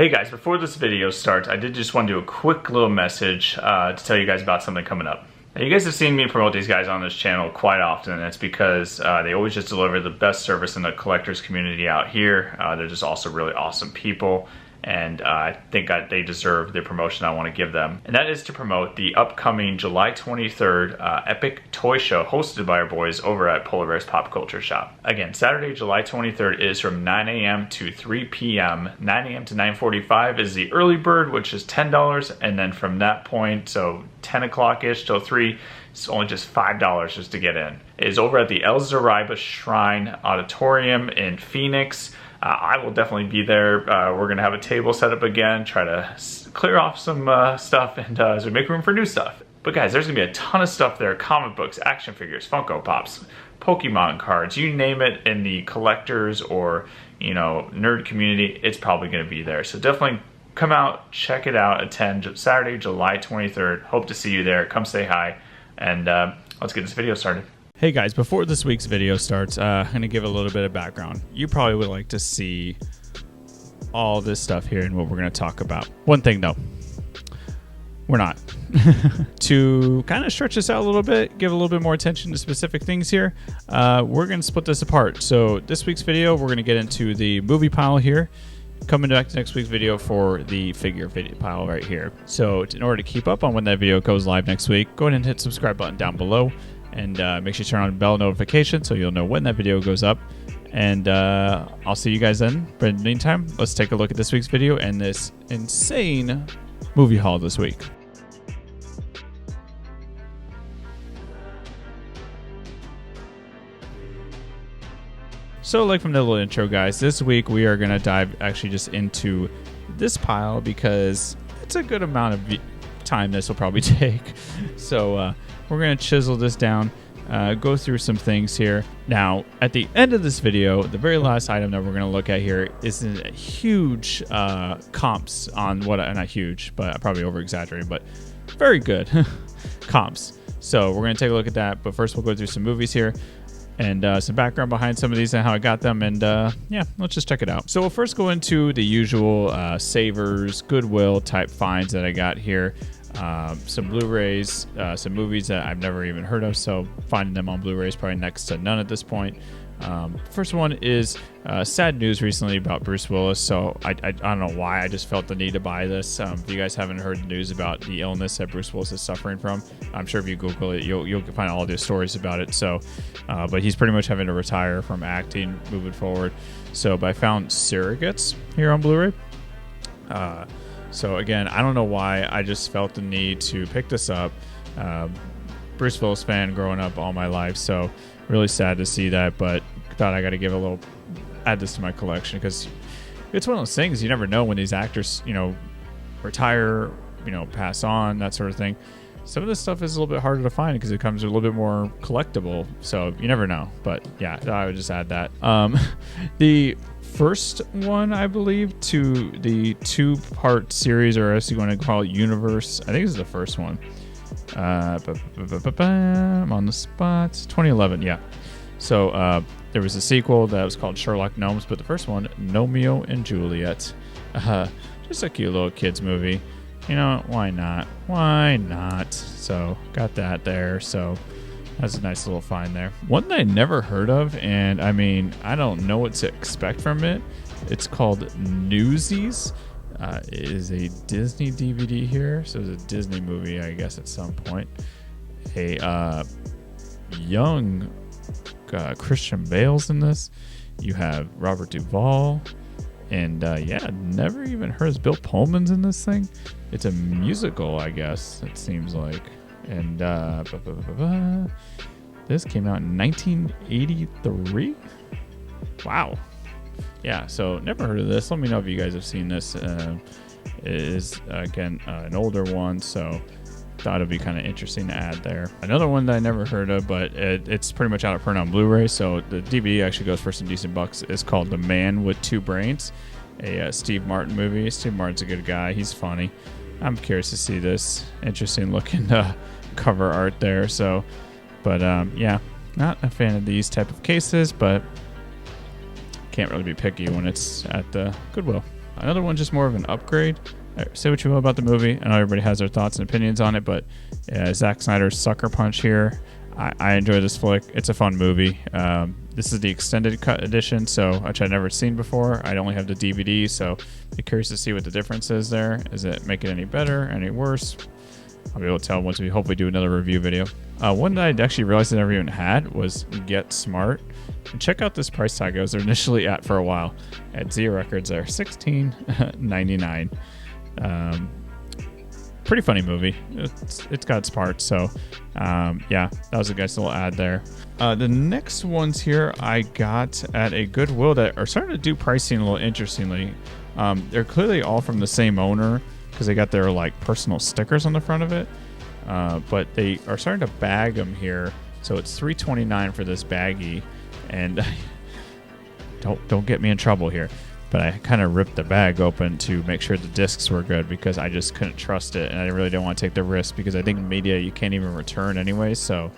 Hey guys, before this video starts, I did just want to do a quick little message to tell you guys about something coming up. Now, you guys have seen me promote these guys on this channel quite often, and it's because they always just deliver the best service in the collectors community out here. They're just also really awesome people, and I think they deserve the promotion I want to give them. And that is to promote the upcoming July 23rd Epic Toy Show hosted by our boys over at Polar Bears Pop Culture Shop. Again, Saturday, July 23rd is from 9 a.m. to 3 p.m. 9 a.m. to 9:45 is the early bird, which is $10, and then from that point, so 10 o'clock-ish till 3, it's only just $5 just to get in. It is over at the El Zaraiba Shrine Auditorium in Phoenix. I will definitely be there. We're gonna have a table set up again, try to clear off some stuff, and as we make room for new stuff. But guys, there's gonna be a ton of stuff there: comic books, action figures, Funko Pops, Pokemon cards, you name it in the collectors or nerd community, it's probably gonna be there. So definitely come out, check it out, attend Saturday, July 23rd. Hope to see you there. Come say hi, and let's get this video started. Hey guys, before this week's video starts, I'm going to give a little bit of background. You probably would like to see all this stuff here and what we're going to talk about. One thing though, we're not. To kind of stretch this out a little bit, give a little bit more attention to specific things here, we're going to split this apart. So this week's video, we're going to get into the movie pile here. Coming back to next week's video for the figure video pile right here. So in order to keep up on when that video goes live next week, go ahead and hit the subscribe button down below. And make sure you turn on bell notification so you'll know when that video goes up. And I'll see you guys then. But in the meantime, let's take a look at this week's video and this insane movie haul this week. So like from the little intro, guys, this week we are going to dive actually just into this pile because it's a good amount of time this will probably take. So we're going to chisel this down, go through some things here. Now, at the end of this video, the very last item that we're going to look at here is a huge comps on what, not huge, but probably over-exaggerating, but very good comps. So we're going to take a look at that, but first we'll go through some movies here and some background behind some of these and how I got them, and yeah, let's just check it out. So we'll first go into the usual Savers, Goodwill type finds that I got here. Some Blu-rays, some movies that I've never even heard of, so finding them on Blu-ray is probably next to none at this point. First one is sad news recently about Bruce Willis, so I don't know why, I just felt the need to buy this. If you guys haven't heard the news about the illness that Bruce Willis is suffering from, I'm sure if you Google it, you'll find all the stories about it. So, but he's pretty much having to retire from acting moving forward. So, but I found Surrogates here on Blu-ray. So again, I don't know why, I just felt the need to pick this up. Bruce Willis fan growing up all my life, so really sad to see that, but thought I got to add this to my collection because it's one of those things you never know when these actors, retire, pass on, that sort of thing. Some of this stuff is a little bit harder to find because it comes a little bit more collectible, so you never know. But yeah, I would just add that. The first one, I believe, to the two-part series, or as you want to call it, universe. I think this is the first one. I'm on the spot. 2011, yeah. So there was a sequel that was called Sherlock Gnomes, but the first one, Romeo and Juliet. Just a cute little kids movie. Why not? Why not? So got that there. So that's a nice little find there. One that I never heard of, and I mean, I don't know what to expect from it. It's called Newsies. It is a Disney DVD here. So it's a Disney movie, I guess, at some point. A young Christian Bale's in this. You have Robert Duvall. And yeah, never even heard of Bill Pullman's in this thing. It's a musical, I guess, it seems like. And this came out in 1983. Wow. Yeah, so never heard of this. Let me know if you guys have seen this. It is, again, an older one, so thought it'd be kind of interesting to add there. Another one that I never heard of, but it's pretty much out of print on Blu-ray, so the DVD actually goes for some decent bucks. It's called The Man with Two Brains, a Steve Martin movie. Steve Martin's a good guy. He's funny. I'm curious to see this. Interesting looking cover art there. So, but yeah, not a fan of these type of cases, but can't really be picky when it's at the Goodwill. Another one just more of an upgrade. Say what you will about the movie. I know everybody has their thoughts and opinions on it, but Zack Snyder's Sucker Punch here. I enjoy this flick. It's a fun movie. This is the extended cut edition, which I'd never seen before. I only have the DVD, so be curious to see what the difference is there. Does it make it any better, any worse? I'll be able to tell once we hopefully do another review video. One that I actually realized I never even had was Get Smart. And check out this price tag I was initially at for a while. At Zia Records there, $16.99. Pretty funny movie. It's got its parts, so yeah, that was a nice little ad there. The next ones here I got at a Goodwill that are starting to do pricing a little interestingly. They're clearly all from the same owner because they got their like personal stickers on the front of it, but they are starting to bag them here. So it's $3.29 for this baggie, and don't get me in trouble here. But I kind of ripped the bag open to make sure the discs were good because I just couldn't trust it, and I really didn't want to take the risk because I think media you can't even return anyway. So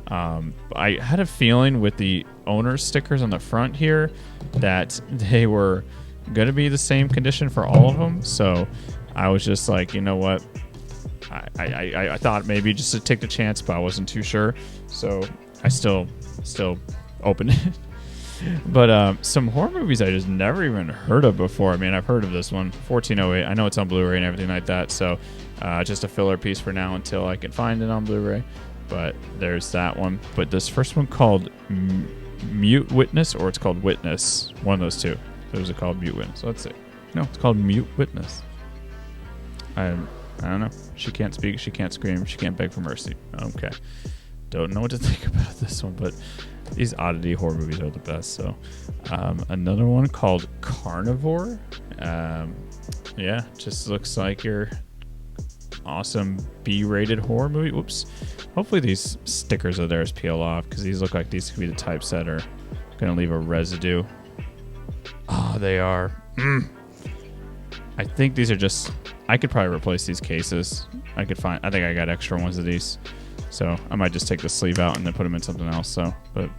I had a feeling with the owner stickers on the front here that they were going to be the same condition for all of them. So I was just like, you know what? I thought maybe just to take the chance, but I wasn't too sure. So I still opened it. But some horror movies I just never even heard of before. I mean, I've heard of this one, 1408. I know it's on Blu-ray and everything like that. So just a filler piece for now until I can find it on Blu-ray. But there's that one. But this first one called Mute Witness, or it's called Witness. One of those two. So is it called Mute Witness? Let's see. No, it's called Mute Witness. I don't know. She can't speak. She can't scream. She can't beg for mercy. Okay. Don't know what to think about this one, but these oddity horror movies are the best. So another one called Carnivore. Yeah, just looks like your awesome B-rated horror movie. Whoops. Hopefully these stickers of theirs peel off because these look like these could be the types that are going to leave a residue. Oh, they are. I think these are just... I could probably replace these cases. I think I got extra ones of these. So I might just take the sleeve out and then put them in something else. So, but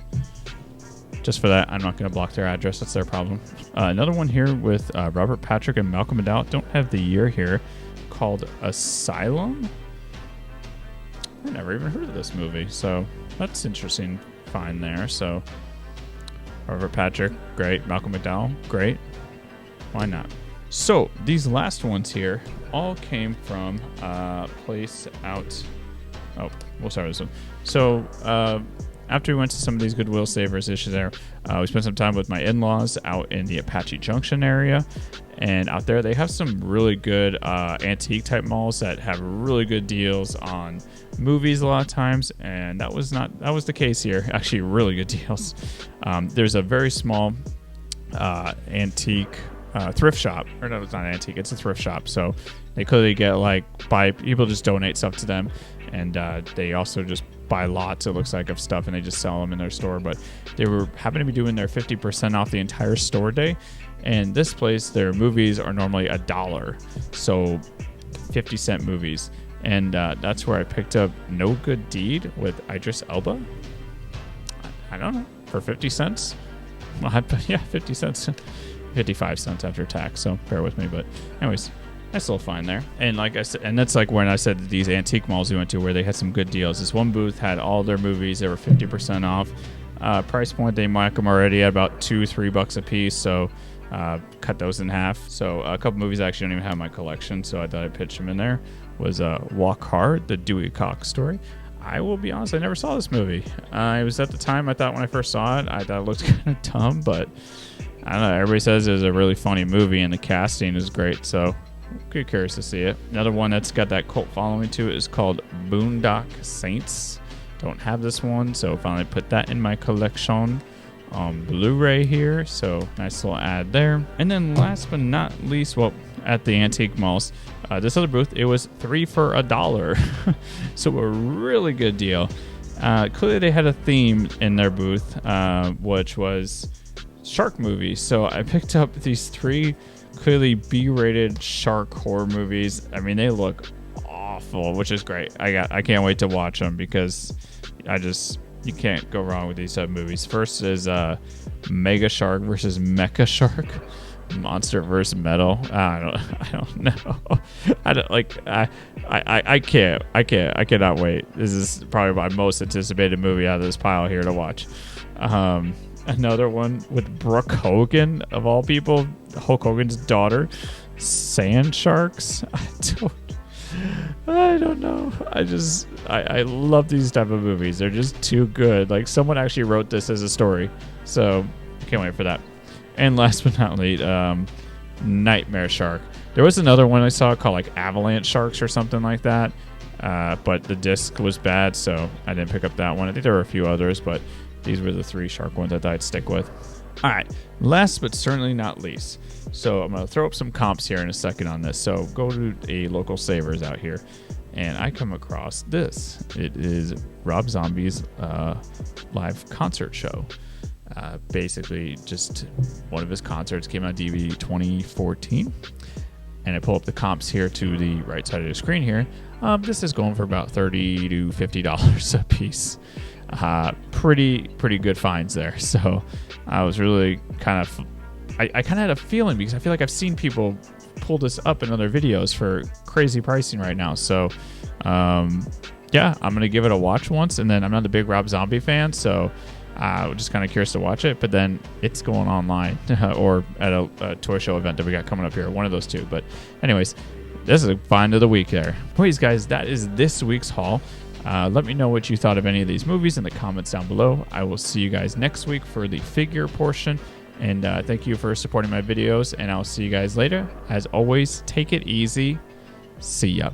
just for that, I'm not going to block their address. That's their problem. Another one here with Robert Patrick and Malcolm McDowell. Don't have the year here. Called Asylum. I never even heard of this movie. So that's interesting find there. So Robert Patrick, great. Malcolm McDowell, great. Why not? So these last ones here all came from a place out... Oh, we'll start with this one. So after we went to some of these Goodwill Savers issues there, we spent some time with my in-laws out in the Apache Junction area. And out there, they have some really good antique type malls that have really good deals on movies a lot of times. And that was the case here. Actually, really good deals. There's a very small antique thrift shop. Or no, it's not antique. It's a thrift shop. So they clearly get people just donate stuff to them. And they also just buy lots, it looks like, of stuff, and they just sell them in their store. But they happen to be doing their 50% off the entire store day. And this place, their movies are normally $1. So 50-cent movies. And that's where I picked up No Good Deed with Idris Elba. I don't know, for 50 cents? Well, yeah, 50 cents. 55 cents after tax, so bear with me. But anyways, nice little find there. And like I said, and that's like when I said these antique malls we went to where they had some good deals. This one booth had all their movies. They were 50% off. Price point, they mark them already at about $2-3 a piece. So cut those in half. So a couple movies I actually don't even have in my collection, so I thought I'd pitch them in there. Was Walk Hard, the Dewey Cox story. I will be honest, I never saw this movie. It was at the time I thought when I first saw it, I thought it looked kind of dumb, but I don't know. Everybody says it was a really funny movie and the casting is great, so I'm curious to see it. Another one that's got that cult following to it is called Boondock Saints. Don't have this one, so finally put that in my collection on Blu-ray here. So nice little ad there. And then last but not least, well, at the antique malls, this other booth, it was 3 for $1. So a really good deal. Clearly they had a theme in their booth, which was shark movies. So I picked up these 3 clearly B-rated shark horror movies. I mean, they look awful, which is great. I can't wait to watch them because you can't go wrong with these type of movies. First is Mega Shark versus Mecha Shark. Monster vs. Metal. I don't know. I don't like. I cannot wait. This is probably my most anticipated movie out of this pile here to watch. Another one with Brooke Hogan, of all people, Hulk Hogan's daughter. Sand Sharks. I don't know. I love these type of movies. They're just too good. Like, someone actually wrote this as a story, so I can't wait for that. And last but not least, Nightmare Shark. There was another one I saw called like Avalanche Sharks or something like that, but the disc was bad, so I didn't pick up that one. I think there were a few others, but these were the 3 shark ones I thought I'd stick with. All right, last but certainly not least. So I'm going to throw up some comps here in a second on this. So go to a local Savers out here, and I come across this. It is Rob Zombie's live concert show. Basically, just one of his concerts came out DVD 2014. And I pull up the comps here to the right side of the screen here. This is going for about $30 to $50 a piece. Pretty good finds there. So I was really kind of, I kind of had a feeling, because I feel like I've seen people pull this up in other videos for crazy pricing right now. So yeah, I'm gonna give it a watch once, and then I'm not a big Rob Zombie fan, so I'm just kind of curious to watch it. But then it's going online or at a toy show event that we got coming up here, one of those two. But anyways, this is a find of the week there. Anyways, guys, that is this week's haul. Let me know what you thought of any of these movies in the comments down below. I will see you guys next week for the figure portion. And thank you for supporting my videos, and I'll see you guys later. As always, take it easy. See ya.